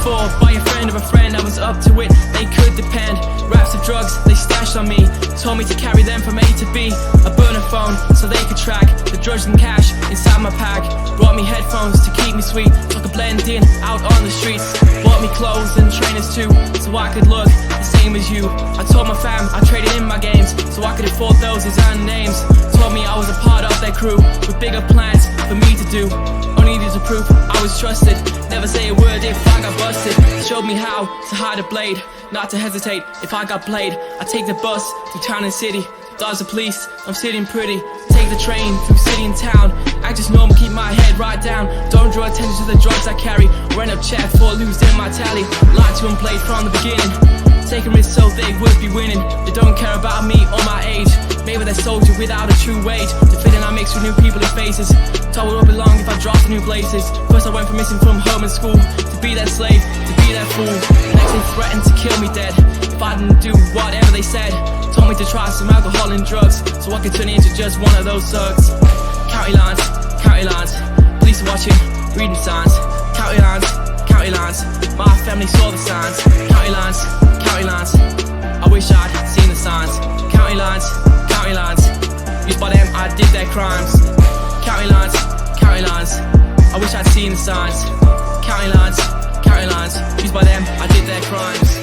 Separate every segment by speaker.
Speaker 1: for by a friend of a friend. I was up to it, they could depend. Wraps of drugs, they stashed on me. Told me to carry them from A to B. A burner phone, so they could track the drugs and cash inside my pack. Brought me headphones to keep me sweet, so I could blend in out on the streets. Bought me clothes and trainers too, so I could look the same as you. I told my fam I traded in my games, so I could afford those design names. Told me I was a part of their crew, with bigger plans for me to do. Only needed to prove I was trusted. Never say a word if I got busted. Showed me how to hide a blade, not to hesitate if I got played. I take the bus through town and city, dodge the police, I'm sitting pretty. Take the train through city and town, act just normal, keep my head right down. Don't draw attention to the drugs I carry, or end up chat for losing my tally. Lied to and played from the beginning, taking risks so they would be winning. They don't care about me or my age, maybe they're soldier without a true wage. To fit in I mix with new people and faces, told would belong if I dropped new places. First I went from missing from home and school, to be that slave, to be that fool. Next they threatened to kill me dead, if I didn't do whatever they said. Told me to try some alcohol and drugs, so I could turn into just one of those thugs. County lines, police are watching, reading signs. County lines, my family saw the signs. County lines, I wish I'd seen the signs. County lines, used by them I did their crimes. County lines, I wish I'd seen the signs. County lines, used by them I did their crimes.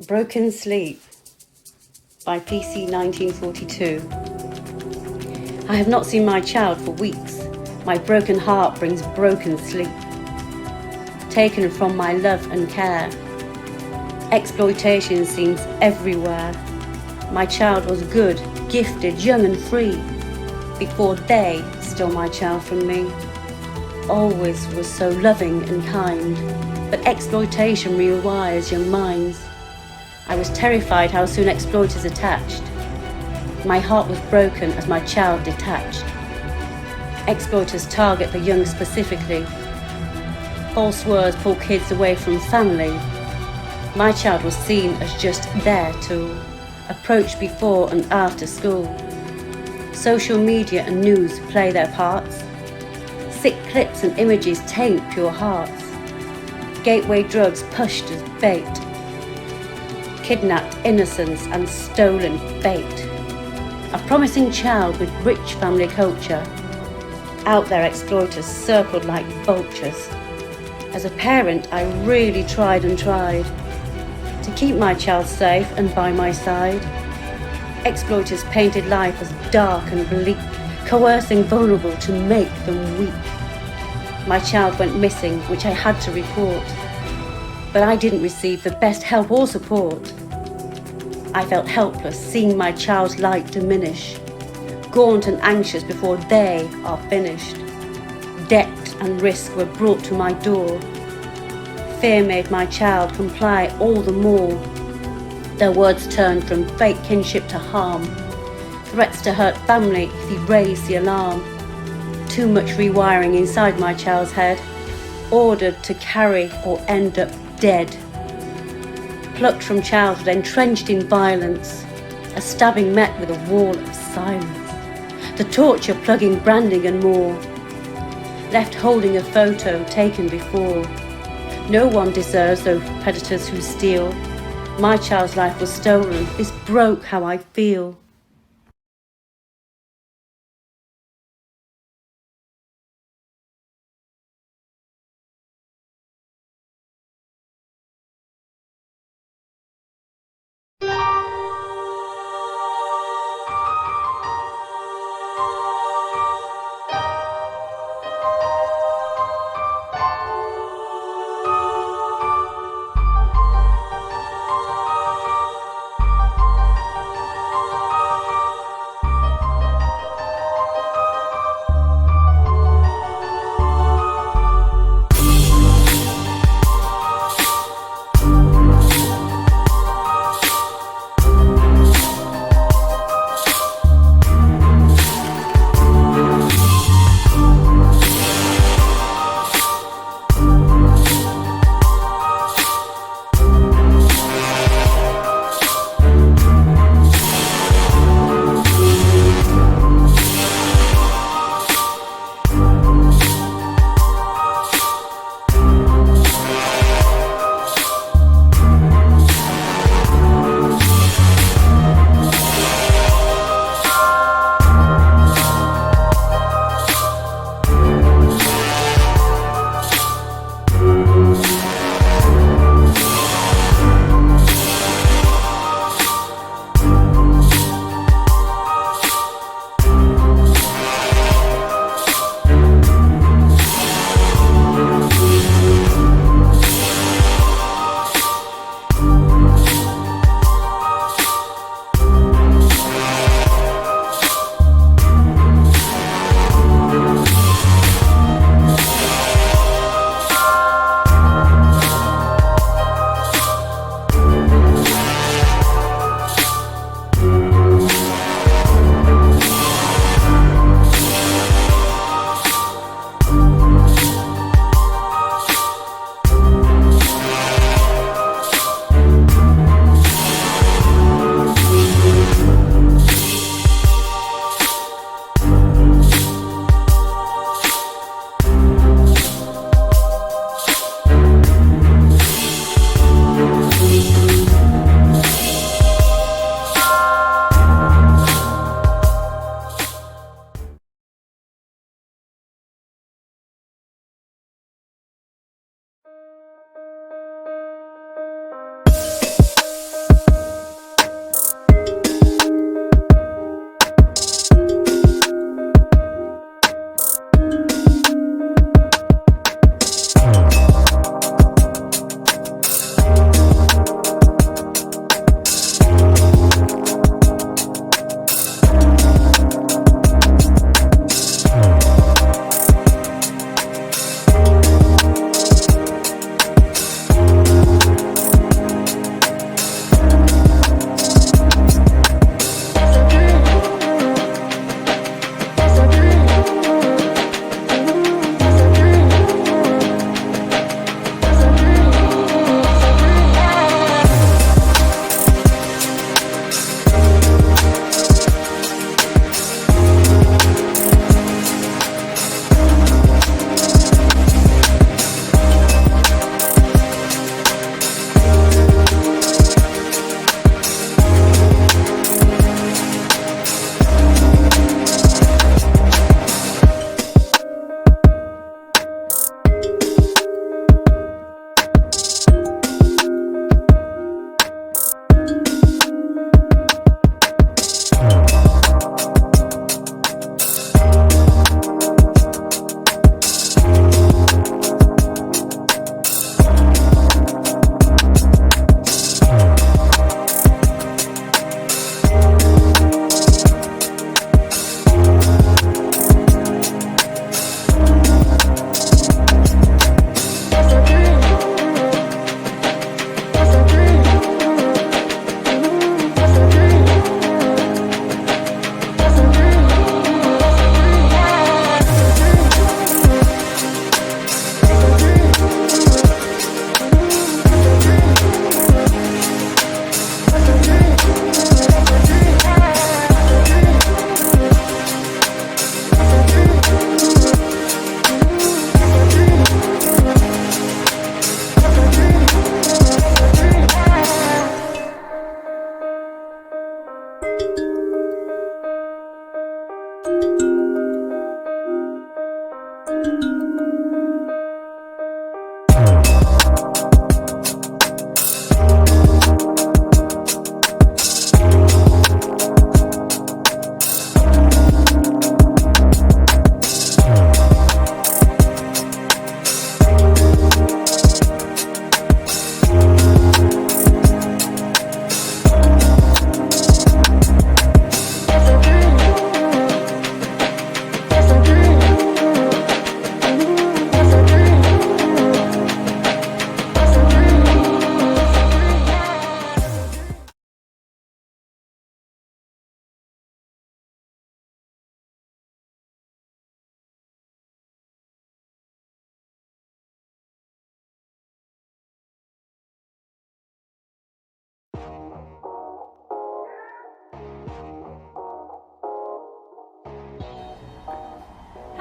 Speaker 2: Broken Sleep by PC 1942. I have not seen my child for weeks. My broken heart brings broken sleep, taken from my love and care. Exploitation seems everywhere. My child was good, gifted, young and free, before they stole my child from me. Always was so loving and kind, but exploitation rewires young minds. I was terrified how soon exploiters attached. My heart was broken as my child detached. Exploiters target the young specifically. False words pull kids away from family. My child was seen as just their tool, approached before and after school. Social media and news play their parts. Sick clips and images taint pure hearts. Gateway drugs pushed as bait. Kidnapped innocence and stolen fate. A promising child with rich family culture. Out there exploiters circled like vultures. As a parent, I really tried and tried to keep my child safe and by my side. Exploiters painted life as dark and bleak, coercing vulnerable to make them weak. My child went missing, which I had to report, but I didn't receive the best help or support. I felt helpless, seeing my child's light diminish, gaunt and anxious before they are finished. Debt and risk were brought to my door. Fear made my child comply all the more. Their words turned from fake kinship to harm, threats to hurt family if he raised the alarm. Too much rewiring inside my child's head, ordered to carry or end up dead. Plucked from childhood, entrenched in violence, a stabbing met with a wall of silence. The torture plugging, branding and more, left holding a photo taken before. No one deserves those predators who steal. My child's life was stolen. This broke how I feel.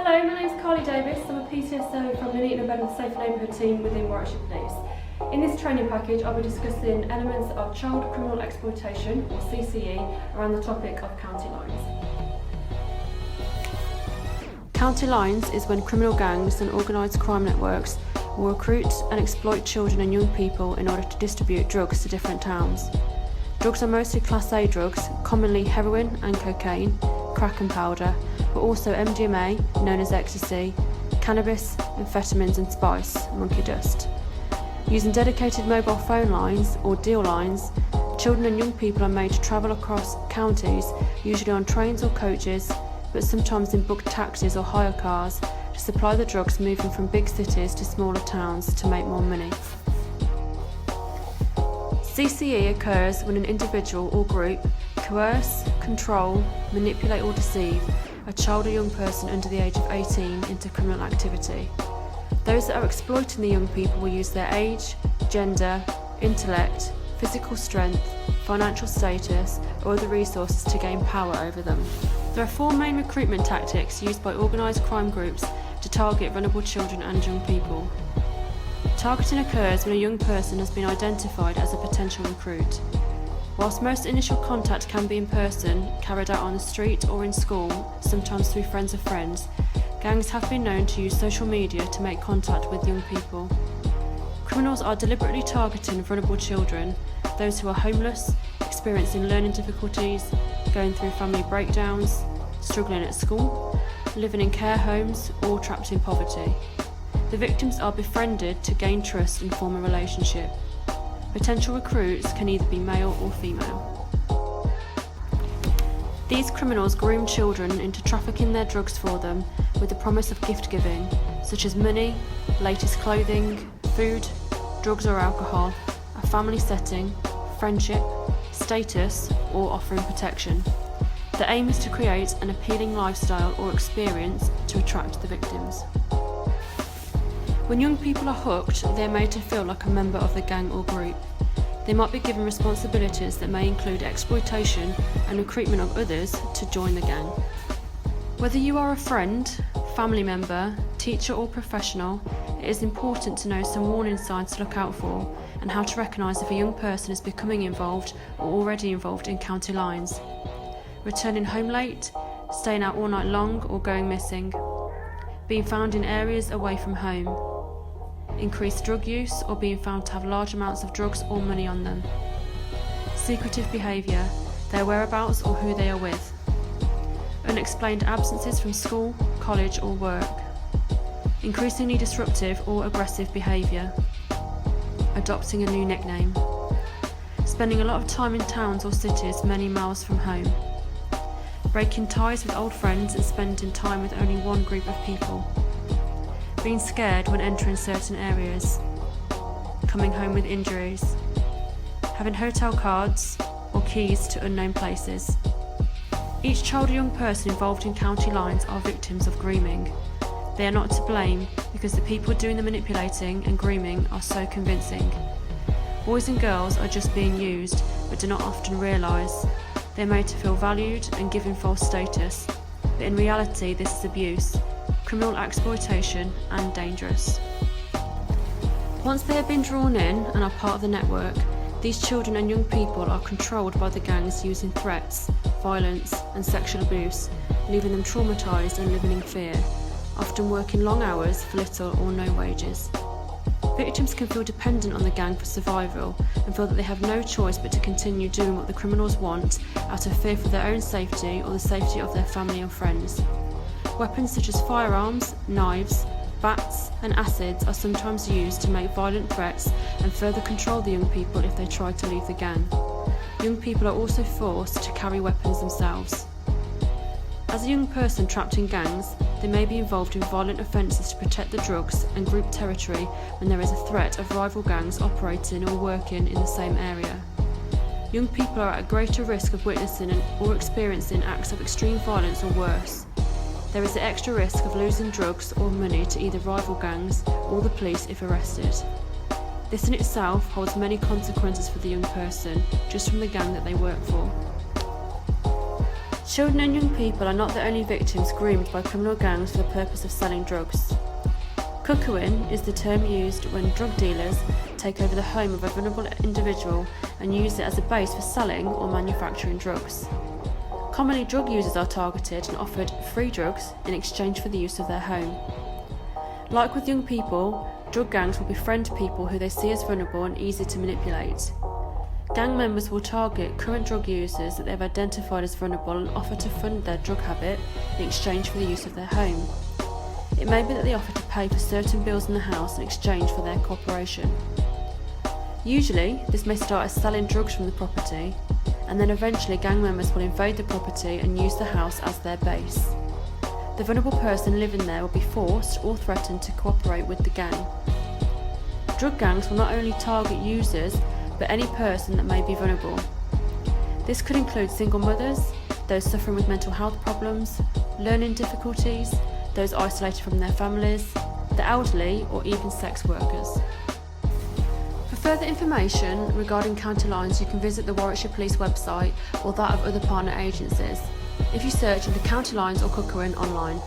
Speaker 3: Hello, my name is Carly Davis. I'm a PTSO from the Nuneaton and Bedford Safe Neighbourhood team within Warwickshire Police. In this training package, I'll be discussing elements of child criminal exploitation, or CCE, around the topic of county lines. County lines is when criminal gangs and organised crime networks will recruit and exploit children and young people in order to distribute drugs to different towns. Drugs are mostly Class A drugs, commonly heroin and cocaine, crack and powder, but also MDMA, known as ecstasy, cannabis, amphetamines and spice, monkey dust. Using dedicated mobile phone lines, or deal lines, children and young people are made to travel across counties, usually on trains or coaches, but sometimes in booked taxis or hire cars, to supply the drugs moving from big cities to smaller towns to make more money. CCE occurs when an individual or group coerce, control, manipulate or deceive a child or young person under the age of 18 into criminal activity. Those that are exploiting the young people will use their age, gender, intellect, physical strength, financial status or other resources to gain power over them. There are 4 main recruitment tactics used by organised crime groups to target vulnerable children and young people. Targeting occurs when a young person has been identified as a potential recruit. Whilst most initial contact can be in person, carried out on the street or in school, sometimes through friends of friends, gangs have been known to use social media to make contact with young people. Criminals are deliberately targeting vulnerable children, those who are homeless, experiencing learning difficulties, going through family breakdowns, struggling at school, living in care homes, or trapped in poverty. The victims are befriended to gain trust and form a relationship. Potential recruits can either be male or female. These criminals groom children into trafficking their drugs for them with the promise of gift giving, such as money, latest clothing, food, drugs or alcohol, a family setting, friendship, status, or offering protection. The aim is to create an appealing lifestyle or experience to attract the victims. When young people are hooked, they are made to feel like a member of the gang or group. They might be given responsibilities that may include exploitation and recruitment of others to join the gang. Whether you are a friend, family member, teacher or professional, it is important to know some warning signs to look out for and how to recognise if a young person is becoming involved or already involved in county lines. Returning home late, staying out all night long or going missing, being found in areas away from home, increased drug use or being found to have large amounts of drugs or money on them, secretive behaviour, their whereabouts or who they are with, unexplained absences from school, college or work, increasingly disruptive or aggressive behaviour, adopting a new nickname, spending a lot of time in towns or cities many miles from home, breaking ties with old friends and spending time with only one group of people, being scared when entering certain areas, coming home with injuries, having hotel cards or keys to unknown places. Each child or young person involved in county lines are victims of grooming. They are not to blame because the people doing the manipulating and grooming are so convincing. Boys and girls are just being used but do not often realise. They are made to feel valued and given false status, but in reality this is abuse, criminal exploitation and dangerous. Once they have been drawn in and are part of the network, these children and young people are controlled by the gangs using threats, violence and sexual abuse, leaving them traumatised and living in fear, often working long hours for little or no wages. Victims can feel dependent on the gang for survival and feel that they have no choice but to continue doing what the criminals want out of fear for their own safety or the safety of their family or friends. Weapons such as firearms, knives, bats and acids are sometimes used to make violent threats and further control the young people if they try to leave the gang. Young people are also forced to carry weapons themselves. As a young person trapped in gangs, they may be involved in violent offences to protect the drugs and group territory when there is a threat of rival gangs operating or working in the same area. Young people are at greater risk of witnessing or experiencing acts of extreme violence or worse. There is the extra risk of losing drugs or money to either rival gangs or the police if arrested. This in itself holds many consequences for the young person, just from the gang that they work for. Children and young people are not the only victims groomed by criminal gangs for the purpose of selling drugs. Cuckooing is the term used when drug dealers take over the home of a vulnerable individual and use it as a base for selling or manufacturing drugs. Commonly, drug users are targeted and offered free drugs in exchange for the use of their home. Like with young people, drug gangs will befriend people who they see as vulnerable and easy to manipulate. Gang members will target current drug users that they have identified as vulnerable and offer to fund their drug habit in exchange for the use of their home. It may be that they offer to pay for certain bills in the house in exchange for their cooperation. Usually, this may start as selling drugs from the property, and then eventually gang members will invade the property and use the house as their base. The vulnerable person living there will be forced or threatened to cooperate with the gang. Drug gangs will not only target users, but any person that may be vulnerable. This could include single mothers, those suffering with mental health problems, learning difficulties, those isolated from their families, the elderly, or even sex workers. For further information regarding county lines, you can visit the Warwickshire Police website or that of other partner agencies if you search into county lines or cuckooing online.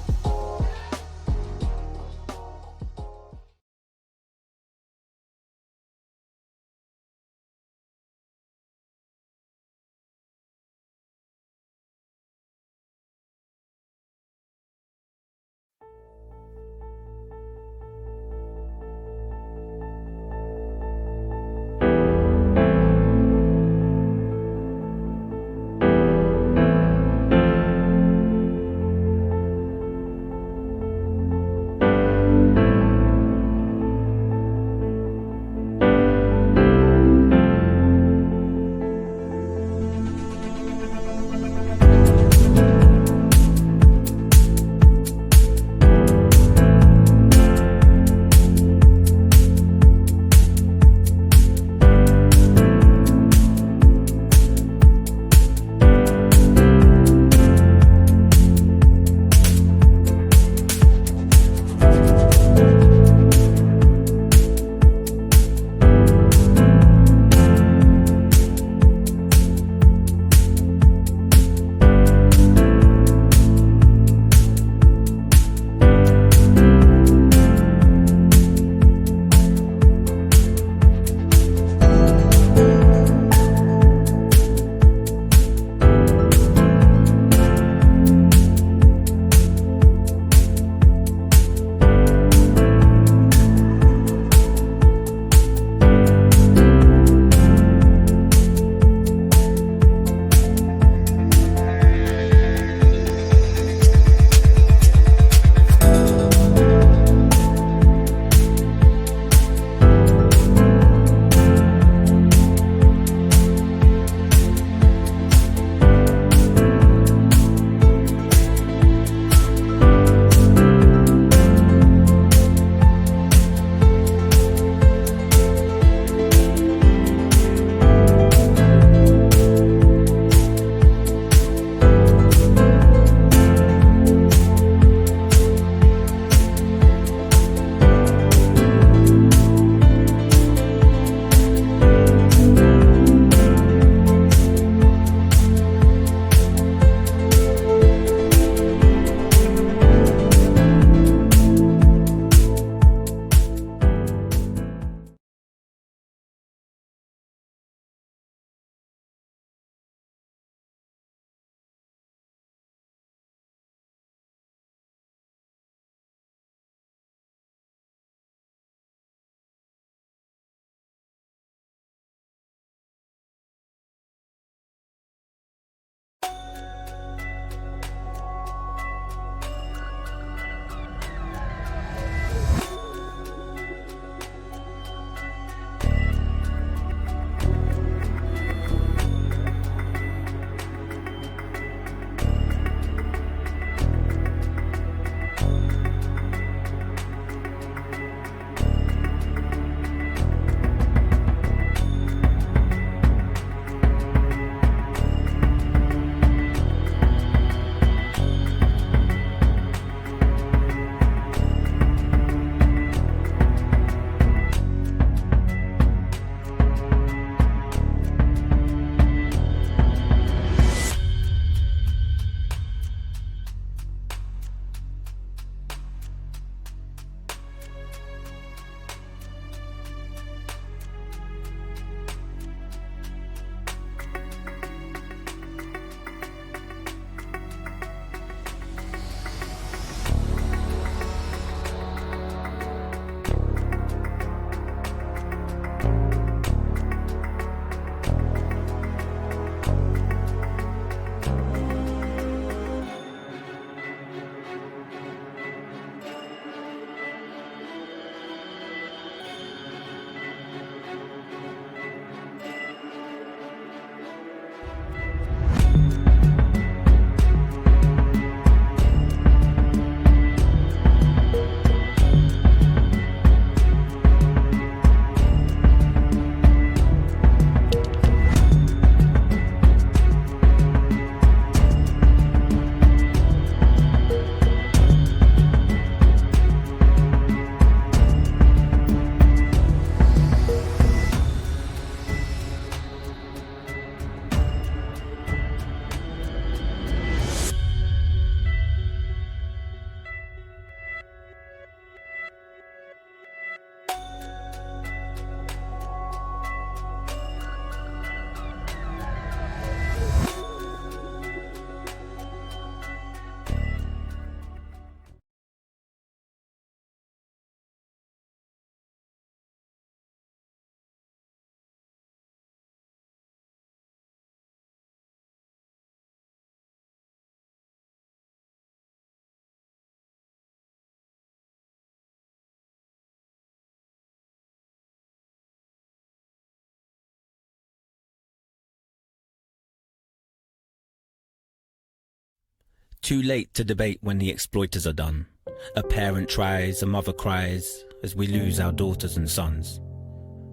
Speaker 4: Too late to debate when the exploiters are done. A parent tries, a mother cries, as we lose our daughters and sons.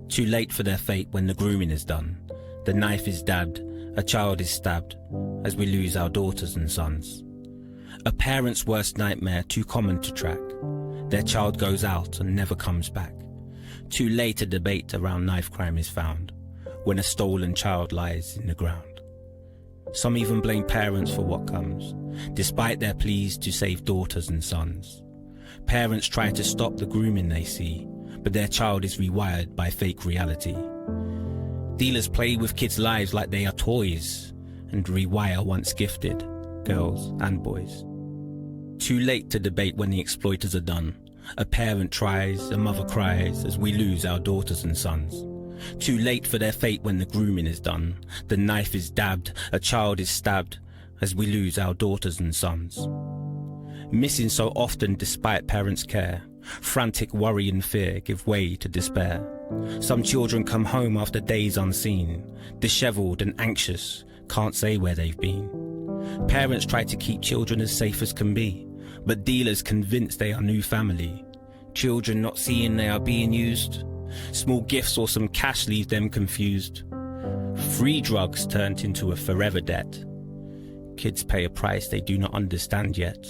Speaker 4: Too late for their fate when the grooming is done. The knife is dabbed, a child is stabbed, as we lose our daughters and sons. A parent's worst nightmare too common to track. Their child goes out and never comes back. Too late a debate around knife crime is found, when a stolen child lies in the ground. Some even blame parents for what comes, despite their pleas to save daughters and sons. Parents try to stop the grooming they see, but their child is rewired by fake reality. Dealers play with kids' lives like they are toys, and rewire once gifted girls and boys. Too late to debate when the exploiters are done. A parent tries, a mother cries, as we lose our daughters and sons. Too late for their fate when the grooming is done. The knife is dabbed, a child is stabbed, as we lose our daughters and sons. Missing so often despite parents' care, frantic worry and fear give way to despair. Some children come home after days unseen, dishevelled and anxious, can't say where they've been. Parents try to keep children as safe as can be, but dealers convinced they are new family. Children not seeing they are being used. Small gifts or some cash leave them confused. Free drugs turned into a forever debt. Kids pay a price they do not understand yet.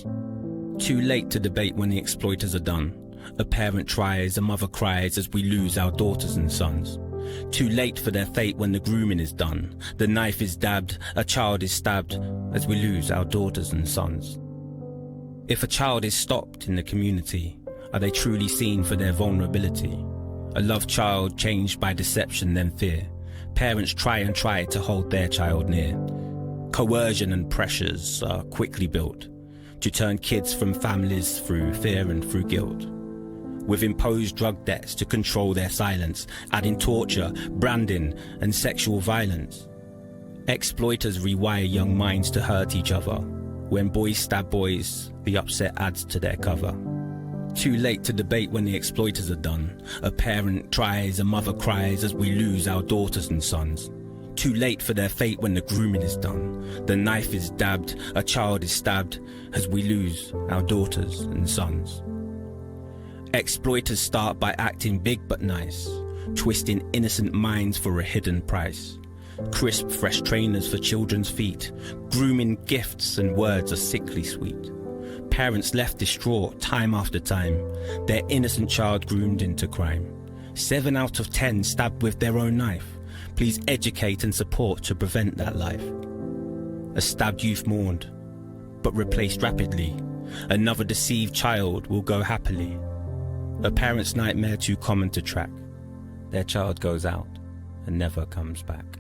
Speaker 4: Too late to debate when the exploiters are done. A parent tries, a mother cries, as we lose our daughters and sons. Too late for their fate when the grooming is done. The knife is dabbed, a child is stabbed, as we lose our daughters and sons. If a child is stopped in the community, are they truly seen for their vulnerability? A loved child changed by deception then fear. Parents try to hold their child near. Coercion and pressures are quickly built to turn kids from families through fear and through guilt. With imposed drug debts to control their silence, adding torture, branding and sexual violence. Exploiters rewire young minds to hurt each other. When boys stab boys, the upset adds to their cover. Too late to debate when the exploiters are done. A parent tries, a mother cries, as we lose our daughters and sons. Too late for their fate when the grooming is done. The knife is dabbed, a child is stabbed, as we lose our daughters and sons. Exploiters start by acting big but nice, twisting innocent minds for a hidden price. Crisp, fresh trainers for children's feet, grooming gifts and words are sickly sweet. Parents left distraught time after time, their innocent child groomed into crime. 7 out of 10 stabbed with their own knife. Please educate and support to prevent that life. A stabbed youth mourned, but replaced rapidly. Another deceived child will go happily. A parent's nightmare too common to track. Their child goes out and never comes back.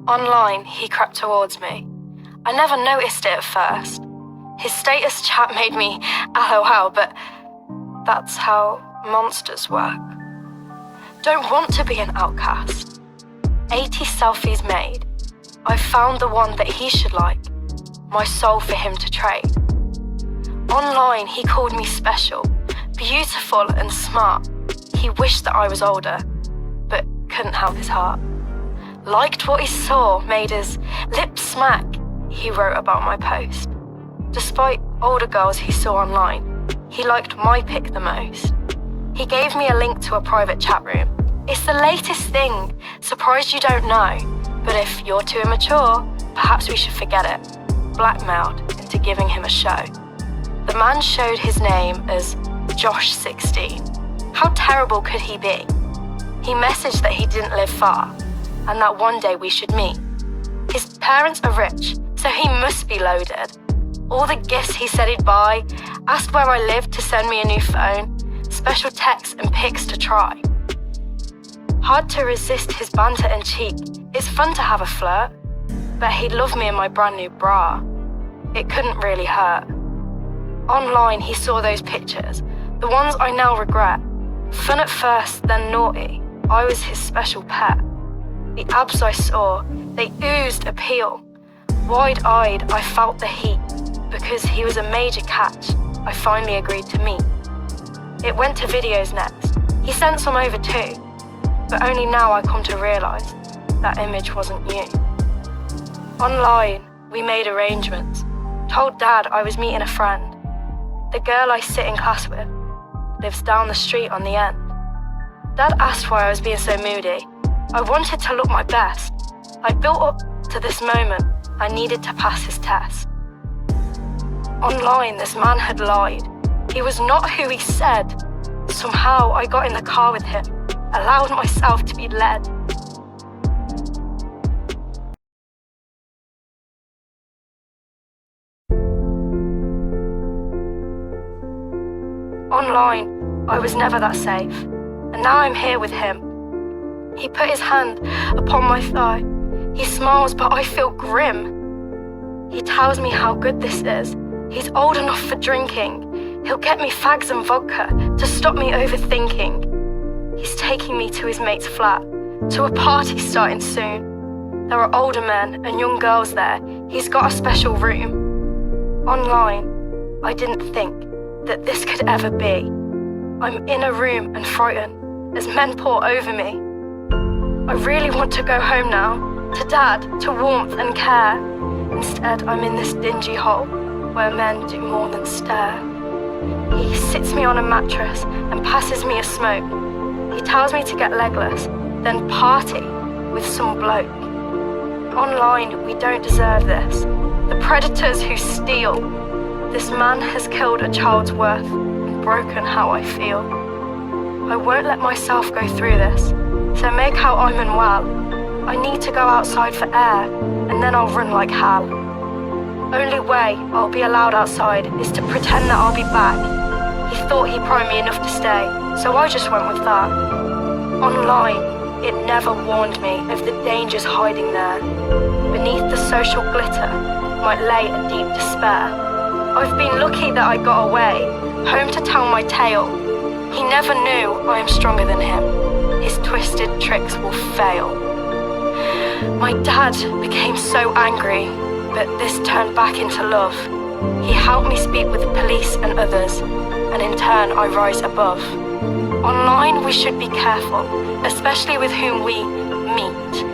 Speaker 5: Online, he crept towards me. I never noticed it at first. His status chat made me LOL, but that's how monsters work. Don't want to be an outcast. 80 selfies made. I found the one that he should like, my soul for him to trade. Online, he called me special, beautiful and smart. He wished that I was older, but couldn't help his heart. Liked what he saw, made his lips smack, he wrote about my post. Despite older girls he saw online, he liked my pic the most. He gave me a link to a private chat room. It's the latest thing, surprised you don't know. But if you're too immature, perhaps we should forget it. Blackmailed into giving him a show. The man showed his name as Josh16. How terrible could he be? He messaged that he didn't live far, and that one day we should meet. His parents are rich, so he must be loaded. All the gifts he said he'd buy, asked where I lived to send me a new phone, special texts and pics to try. Hard to resist his banter and cheek. It's fun to have a flirt, but he'd love me in my brand new bra. It couldn't really hurt. Online he saw those pictures, the ones I now regret. Fun at first, then naughty. I was his special pet. The abs I saw, they oozed appeal. Wide-eyed, I felt the heat. Because he was a major catch, I finally agreed to meet. It went to videos next. He sent some over too. But only now I come to realise that image wasn't you. Online, we made arrangements. Told Dad I was meeting a friend. The girl I sit in class with lives down the street on the end. Dad asked why I was being so moody. I wanted to look my best. I built up to this moment. I needed to pass his test. Online, this man had lied. He was not who he said. Somehow, I got in the car with him, allowed myself to be led. Online, I was never that safe, and now I'm here with him. He put his hand upon my thigh. He smiles, but I feel grim. He tells me how good this is. He's old enough for drinking. He'll get me fags and vodka to stop me overthinking. He's taking me to his mate's flat, to a party starting soon. There are older men and young girls there. He's got a special room. Online, I didn't think that this could ever be. I'm in a room and frightened as men pour over me. I really want to go home now, to Dad, to warmth and care. Instead, I'm in this dingy hole where men do more than stare. He sits me on a mattress and passes me a smoke. He tells me to get legless, then party with some bloke. Online, we don't deserve this. The predators who steal. This man has killed a child's worth and broken how I feel. I won't let myself go through this, so make out I'm unwell. I need to go outside for air, and then I'll run like hell. Only way I'll be allowed outside is to pretend that I'll be back. He thought he primed me enough to stay, so I just went with that. Online, it never warned me of the dangers hiding there. Beneath the social glitter might lay a deep despair. I've been lucky that I got away, home to tell my tale. He never knew I am stronger than him. His twisted tricks will fail. My dad became so angry, but this turned back into love. He helped me speak with the police and others, and in turn I rise above. Online we should be careful, especially with whom we meet.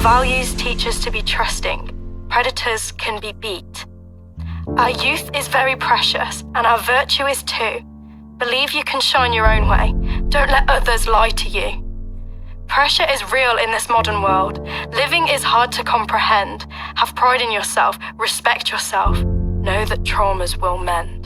Speaker 5: Values teach us to be trusting. Predators can be beat. Our youth is very precious, and our virtue is too. Believe you can shine your own way. Don't let others lie to you. Pressure is real in this modern world. Living is hard to comprehend. Have pride in yourself. Respect yourself. Know that traumas will mend.